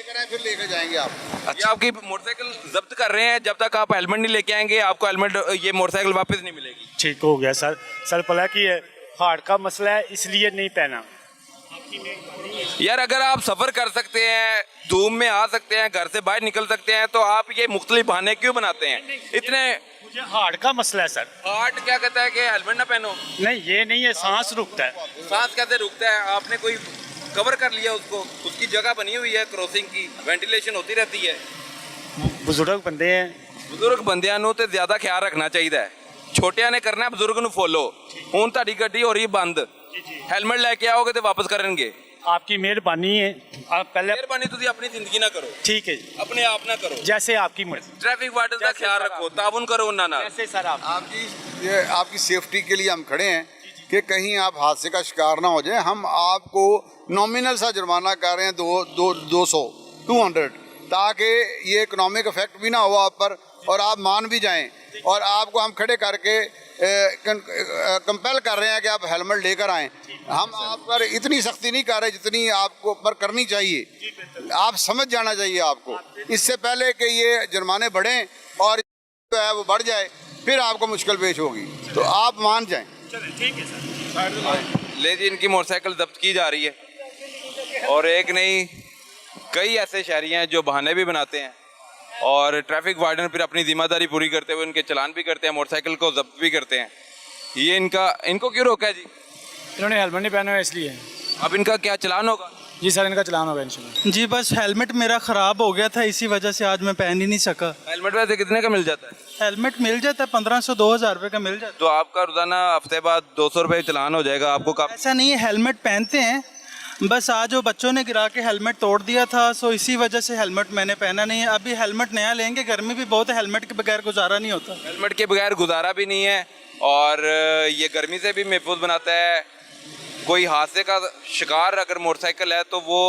लेकर आए फिर लेकर जाएंगे आप। ये आपकी मोटरसाइकिल जब्त कर रहे हैं, जब तक आप हेलमेट नहीं लेके आएंगे आपको हेलमेट ये मोटरसाइकिल वापस नहीं मिलेगी। ठीक हो गया सर। सर पता कि हार्ट का मसला है इसलिए नहीं पहना। यार अगर आप सफर कर सकते हैं, धूम में आ सकते हैं, घर से बाहर निकल सकते हैं, तो आप ये मुख्तलिफ बहाने क्यों बनाते हैं इतने? मुझे हार्ट का मसला है सर। हार्ट क्या कहता है कि हेलमेट ना पहनो? नहीं ये नहीं है, सांस रुकता है। सांस कैसे रुकता है? आपने कोई कवर कर लिया उसको, उसकी जगह बनी हुई है क्रॉसिंग की, वेंटिलेशन होती रहती है। बुजुर्ग बंदे हैं। बुजुर्ग बंदियां ਨੂੰ ਤੇ ਜ਼ਿਆਦਾ ਖਿਆਲ ਰੱਖਣਾ ਚਾਹੀਦਾ ਹੈ। ਛੋਟਿਆਂ ਨੇ ਕਰਨਾ, ਬਜ਼ੁਰਗ ਨੂੰ ਫੋਲੋ। ਹੁਣ ਤੁਹਾਡੀ ਗੱਡੀ ਹੋ ਰਹੀ ਹੈ ਬੰਦ, ਹੈਲਮਟ ਲੈ ਕੇ ਆਓਗੇ ਤੇ ਵਾਪਸ ਕਰਨਗੇ। आपकी मेहरबानी है, आप पहले ਮਿਹਰਬਾਨੀ ਤੁਸੀਂ ਆਪਣੀ ਜ਼ਿੰਦਗੀ ਨਾ ਕਰੋ, ठीक है जी, ਆਪਣੇ ਆਪ ਨਾ ਕਰੋ। जैसे आपकी मर्जी। ट्रैफिक वार्डन का ख्याल रखो, ताउन करो उन्ना ना। जैसे सर आप ये आपकी सेफ्टी के लिए हम खड़े हैं कि कहीं आप हादसे का शिकार ना हो जाए। हम आपको नॉमिनल सा जुर्माना कर रहे हैं 200 ताकि ये इकोनॉमिक इफेक्ट भी ना हो आप पर और आप मान भी जाएं। और आपको हम खड़े करके कंपेल कर रहे हैं कि आप हेलमेट लेकर आएं। हम आप पर इतनी सख्ती नहीं कर रहे जितनी आपको पर करनी चाहिए। आप समझ जाना चाहिए आपको, इससे पहले कि ये जुर्माने बढ़ें और जो है वो बढ़ जाए फिर आपको मुश्किल पेश होगी। तो आप मान जाएं। ठीक है सर। ले जी, इनकी मोटरसाइकिल जब्त की जा रही है और एक नहीं कई ऐसे शहरी हैं जो बहाने भी बनाते हैं और ट्रैफिक वार्डन फिर अपनी जिम्मेदारी पूरी करते हुए उनके चालान भी करते हैं, मोटरसाइकिल को जब्त भी करते हैं। ये इनको क्यों रोका है जी? इन्होंने हेलमेट नहीं पहना है इसलिए। अब इनका क्या चालान होगा? जी सर, इनका चलान होगा इंशाल्लाह। जी बस हेलमेट मेरा ख़राब हो गया था, इसी वजह से आज मैं पहन ही नहीं सका। हेलमेट वैसे कितने का मिल जाता है? हेलमेट मिल जाता है 1500-2000 रुपये का मिल जाता तो आपका रोजाना हफ्ते बाद 200 रुपये चालान हो जाएगा आपको। है। ऐसा नहीं है, हेलमेट पहनते हैं, बस आज वो बच्चों ने गिरा के हेलमेट तोड़ दिया था, सो इसी वजह से हेलमेट मैंने पहना नहीं है। अभी हेलमेट नया लेंगे, गर्मी भी बहुत है, हेलमेट के बगैर गुजारा नहीं होता। हेलमेट के बगैर गुजारा भी नहीं है और ये गर्मी से भी महफूज बनाता है। कोई हादसे का शिकार अगर मोटरसाइकिल है तो वो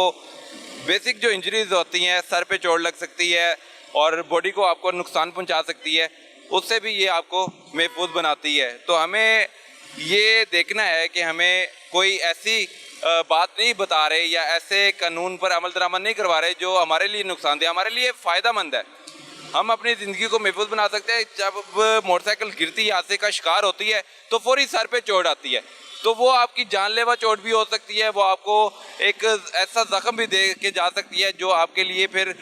बेसिक जो इंजरीज होती हैं, सर पे चोट लग सकती है और बॉडी को आपको नुकसान पहुंचा सकती है, उससे भी ये आपको महफूज बनाती है। तो हमें ये देखना है कि हमें कोई ऐसी बात नहीं बता रहे या ऐसे कानून पर अमल दरामद नहीं करवा रहे जो हमारे लिए नुकसानदेह, हमारे लिए फ़ायदा मंद है। हम अपनी ज़िंदगी को महफूज बना सकते हैं। जब मोटरसाइकिल गिरती हादसे का शिकार होती है तो फौरी सर पे चोट आती है, तो वो आपकी जानलेवा चोट भी हो सकती है, वो आपको एक ऐसा ज़ख्म भी दे के जा सकती है जो आपके लिए फिर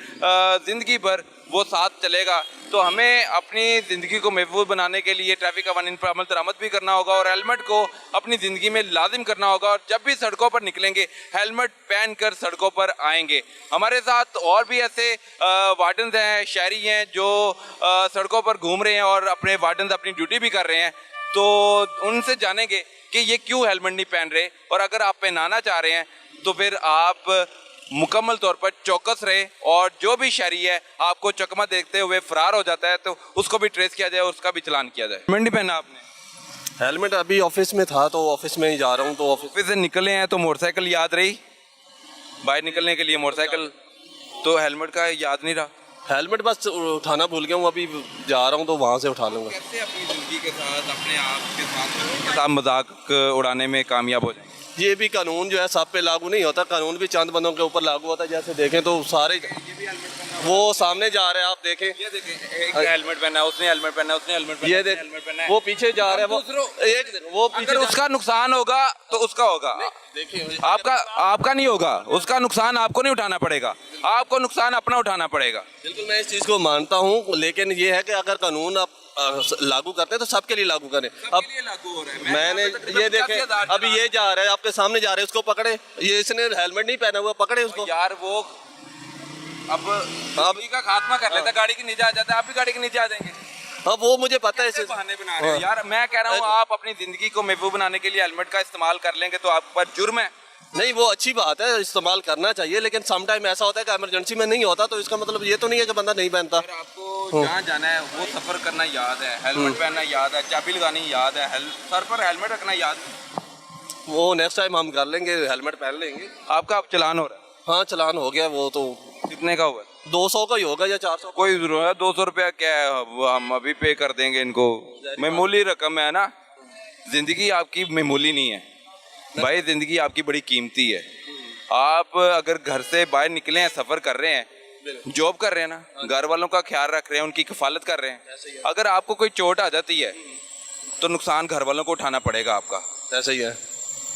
ज़िंदगी भर वो साथ चलेगा। तो हमें अपनी ज़िंदगी को महफूज बनाने के लिए ट्रैफिक कवानीन पर अमल दरामद भी करना होगा और हेलमेट को अपनी ज़िंदगी में लाजिम करना होगा। और जब भी सड़कों पर निकलेंगे हेलमेट पहन कर सड़कों पर आएंगे। हमारे साथ और भी ऐसे वार्डन्स हैं, शहरी हैं जो सड़कों पर घूम रहे हैं और अपने वार्डन्स अपनी ड्यूटी भी कर रहे हैं, तो उनसे जानेंगे कि ये क्यों हेलमेट नहीं पहन रहे। और अगर आप पहनाना चाह रहे हैं तो फिर आप मुकम्मल तौर पर चौकस रहे और जो भी शहरी है आपको चकमा देखते हुए फरार हो जाता है तो उसको भी ट्रेस किया जाए और उसका भी चालान किया जाए। हेलमेट नहीं पहना आपने? हेलमेट अभी ऑफिस में था तो ऑफिस में ही जा रहा हूँ। तो ऑफिस से निकले हैं तो मोटरसाइकिल याद रही, बाहर निकलने के लिए मोटरसाइकिल, तो हेलमेट का याद नहीं रहा। हेलमेट बस उठाना भूल गया हूँ, अभी जा रहा हूँ तो वहाँ से उठा लूँगा। कैसे अपनी ज़िंदगी के साथ अपने आप के साथ मजाक उड़ाने में कामयाब हो जाएंगे? ये भी कानून जो है सब पे लागू नहीं होता, कानून भी चंद बंदों के ऊपर लागू होता है। जैसे देखें तो सारे वो सामने जा रहे हैं, आप देखें, ये देखें, एक हेलमेट पहना है, उसने हेलमेट पहना है, उसने हेलमेट पहना है, ये देख हेलमेट पहना है, वो पीछे जा रहे हैं, वो पीछे अगर उसका नुकसान होगा तो उसका होगा, देखिए आपका नहीं होगा। उसका नुकसान आपको नहीं उठाना पड़ेगा, आपको नुकसान अपना उठाना पड़ेगा। बिल्कुल मैं इस चीज़ को मानता हूँ, लेकिन ये है कि अगर कानून आप लागू करते हैं तो सबके लिए लागू करें। अब लागू हो रहा है। मैंने ये देखे अभी ये जा रहा है, आपके सामने जा रहे हैं, उसको पकड़े, ये इसने हेलमेट नहीं पहना हुआ, पकड़े उसको। यार वो अब का खात्मा कर लेता, गाड़ी के नीचे आ जाता है, आप भी गाड़ी के नीचे आ जाएंगे। अब वो मुझे पता है, कैसे बहाने बना रहे हो यार। मैं कह रहा हूँ आप अपनी जिंदगी को महफूज बनाने के लिए हेलमेट का इस्तेमाल कर लेंगे तो आप पर जुर्म है। नहीं वो अच्छी बात है, इस्तेमाल करना चाहिए, लेकिन सम टाइम ऐसा होता है कि इमरजेंसी में नहीं होता, तो इसका मतलब ये तो नहीं है कि बंदा नहीं पहनता। आपको जहाँ जाना है वो सफर करना याद है, हेलमेट पहनना याद है, चाबी लगानी याद है, सर पर हेलमेट रखना याद है। वो नेक्स्ट टाइम हम कर लेंगे, हेलमेट पहन लेंगे। आपका अब चालान हो रहा है? हाँ चलान हो गया। वो तो कितने का हुआ? 200 का ही होगा या 400? कोई जरूरत है 200 रुपया क्या है, वो हम अभी पे कर देंगे इनको। मामूली रकम है ना, जिंदगी आपकी मामूली नहीं है भाई, जिंदगी आपकी बड़ी कीमती है। आप अगर घर से बाहर निकले हैं, सफ़र कर रहे हैं, जॉब कर रहे हैं ना, घर वालों का ख्याल रख रहे हैं, उनकी किफ़ालत कर रहे हैं, अगर आपको कोई चोट आ जाती है तो नुकसान घर वालों को उठाना पड़ेगा आपका। ऐसा ही है।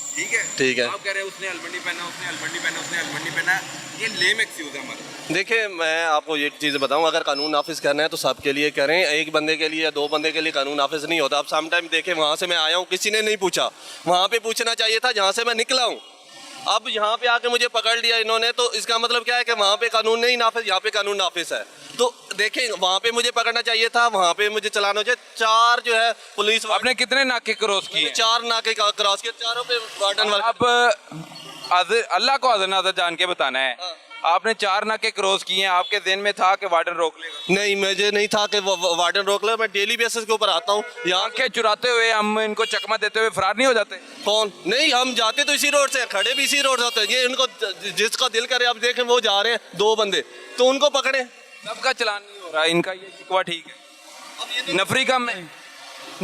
ठीक है, ठीक है। आप कह रहे हैं उसने हेलमेट नहीं पहना, उसने हेलमेट नहीं पहना, उसने हेलमेट नहीं पहना, ये लेम एक्सक्यूज है हमारा। देखिए, मैं आपको एक चीज़ बताऊं, अगर कानून नाफिज करना है तो सबके लिए करें, एक बंदे के लिए या दो बंदे के लिए कानून नाफिज नहीं होता। अब सम टाइम देखें, वहाँ से मैं आया हूँ, किसी ने नहीं पूछा, वहाँ पे पूछना चाहिए था जहाँ से मैं निकला हूँ। अब यहाँ पे आके मुझे पकड़ लिया इन्होंने, तो इसका मतलब क्या है कि वहाँ पे कानून नहीं नाफिज, यहाँ पे कानून नाफिज है। तो देखें, वहाँ पे मुझे पकड़ना चाहिए था, वहाँ पे मुझे चलाना चाहिए। 4 जो है पुलिस, आपने कितने नाके क्रॉस किए? 4 नाके क्रॉस किए, चारों पे वार्डन वाले। आप अल्लाह को हाज़िर नाज़िर जान के बताना है, आपने 4 नाके क्रॉस किए हैं, आपके ज़हन में था कि वार्डन रोक लेगा? नहीं, मुझे नहीं था कि वार्डन रोक ले। मैं डेली बेसिस के ऊपर आता हूँ यहाँ। आंखें चुराते हुए हम इनको चकमा देते हुए फरार नहीं हो जाते? कौन नहीं, हम जाते तो इसी रोड से, खड़े भी इसी रोड से होते हैं। ये इनको जिसका दिल करे, अब देखें वो जा रहे हैं 2 बंदे, तो उनको पकड़े। सबका चलान नहीं हो रहा, इनका ये शिकवा ठीक है, नफरी कम है।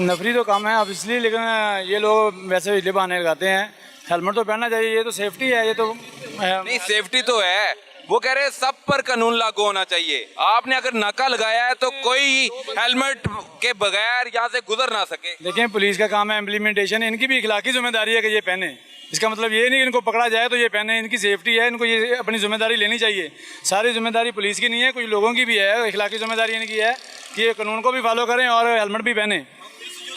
नफरी तो कम है अब इसलिए, लेकिन ये लोग वैसे हिले बहाने लगाते हैं। हेलमेट तो पहनना चाहिए, ये तो सेफ्टी है, ये तो नहीं, सेफ्टी तो है, वो कह रहे हैं सब पर कानून लागू होना चाहिए। आपने अगर नाका लगाया है तो कोई हेलमेट के बगैर यहाँ से गुजर ना सके। लेकिन पुलिस का काम है इम्प्लीमेंटेशन, इनकी भी इखलाकी जिम्मेदारी है कि ये पहने। इसका मतलब ये नहीं कि इनको पकड़ा जाए तो ये पहने, इनकी सेफ्टी है, इनको ये अपनी जिम्मेदारी लेनी चाहिए। सारी जिम्मेदारी पुलिस की नहीं है, कुछ लोगों की भी है, इखलाकी जिम्मेदारी इनकी है कि ये कानून को भी फॉलो करें और हेलमेट भी पहने।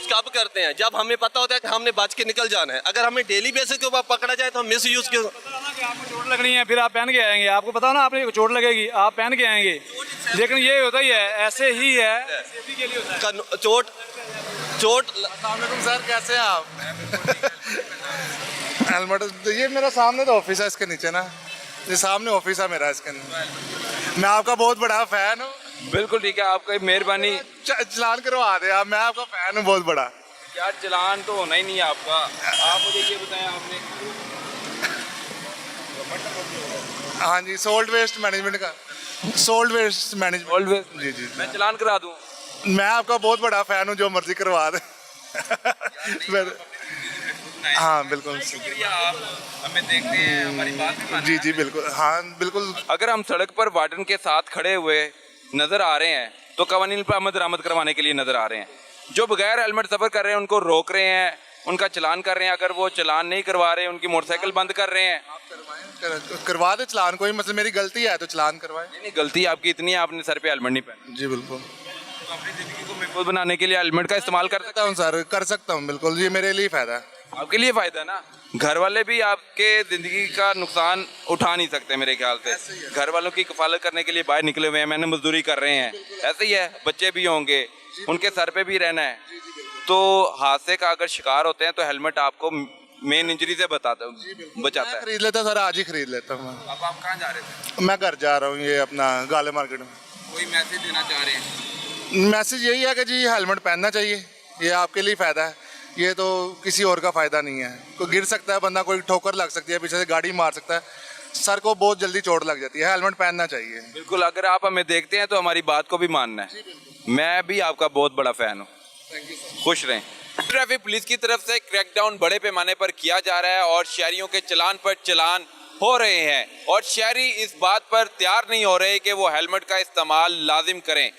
कब करते हैं? जब हमें पता होता है कि हमने बच के निकल जाना है। अगर हमें डेली बेसिस के ऊपर पकड़ा जाए तो हम मिस यूज क्यों? आपको चोट लगनी है, फिर आप पहन के आएंगे, आपको पता हो ना आपने चोट लगेगी, आप पहन के आएंगे। लेकिन ये होता ही है, ऐसे ही है, सेफ्टी के लिए होता है। चोट सर, कैसे हैं आप? हेलमेट तो ये मेरा सामने तो ऑफिस है, इसके नीचे ना, ये सामने ऑफिस है मेरा, इसके नीचे। मैं आपका बहुत बड़ा फैन हूँ। बिल्कुल ठीक है, आपकी मेहरबानी। चलान करवा दे आप, मैं आपका फैन हूँ बहुत बड़ा। यार चलान तो होना ही नहीं है आपका। आप मुझे ये बताएं, आपने हाँ जी, सोल्ट वेस्ट मैनेजमेंट का, सोल्ट वेस्ट मैनेजमेंट। ऑलवेज जी जी, मैं चलान करा दूं? मैं आपका बहुत बड़ा फैन हूँ, जो मर्जी करवा दे। हाँ बिल्कुल, शुक्रिया, आप हमें देखते हैं, हमारी बात भी मानते हैं। जी बिल्कुल, हाँ बिल्कुल। अगर हम सड़क पर वार्डन के साथ खड़े हुए नजर आ रहे हैं तो कवानीन पर अमल दरामद करवाने के लिए नजर आ रहे हैं। जो बगैर हेलमेट सफर कर रहे हैं उनको रोक रहे हैं, उनका चलान कर रहे हैं। अगर वो चलान नहीं करवा रहे, उनकी मोटरसाइकिल बंद कर रहे हैं। करवा दे चलान, कोई मतलब मेरी गलती है तो चलान करवाए। नहीं, गलती आपकी इतनी है, आपने सर पे हेलमेट नहीं पहना। जी बिल्कुल, तो अपनी जिंदगी को महफूज बनाने के लिए हेलमेट का इस्तेमाल कर सकते हूँ सर, कर सकता हूँ बिल्कुल, ये मेरे लिए फ़ायदा है। हैं। आपके लिए फायदा ना, घर वाले भी आपके जिंदगी का नुकसान उठा नहीं सकते मेरे ख्याल से। घर वालों की कफालत करने के लिए बाहर निकले हुए हैं, मैंने मजदूरी कर रहे हैं, ऐसे ही है, बच्चे भी होंगे, उनके सर पे भी रहना है। तो हादसे का अगर शिकार होते हैं तो हेलमेट आपको मेन इंजरी से बचाता है। खरीद लेता सर, आज ही खरीद लेता हूँ। अब आप कहाँ जा रहे थे? मैं घर जा रहा हूँ, ये अपना गाले मार्केट में। कोई मैसेज देना चाह रहे हैं? मैसेज यही है कि जी हेलमेट पहनना चाहिए, ये आपके लिए फ़ायदा है, ये तो किसी और का फ़ायदा नहीं है। कोई गिर सकता है बंदा, कोई ठोकर लग सकती है, पीछे से गाड़ी मार सकता है, सर को बहुत जल्दी चोट लग जाती है। हेलमेट पहनना चाहिए। बिल्कुल, अगर आप हमें देखते हैं तो हमारी बात को भी मानना है। मैं भी आपका बहुत बड़ा फ़ैन हूँ। खुश रहें। ट्रैफिक पुलिस की तरफ से क्रैकडाउन बड़े पैमाने पर किया जा रहा है और शहरियों के चलान पर चलान हो रहे हैं और शहरी इस बात पर तैयार नहीं हो रहे कि वो हेलमेट का इस्तेमाल लाजिम करें।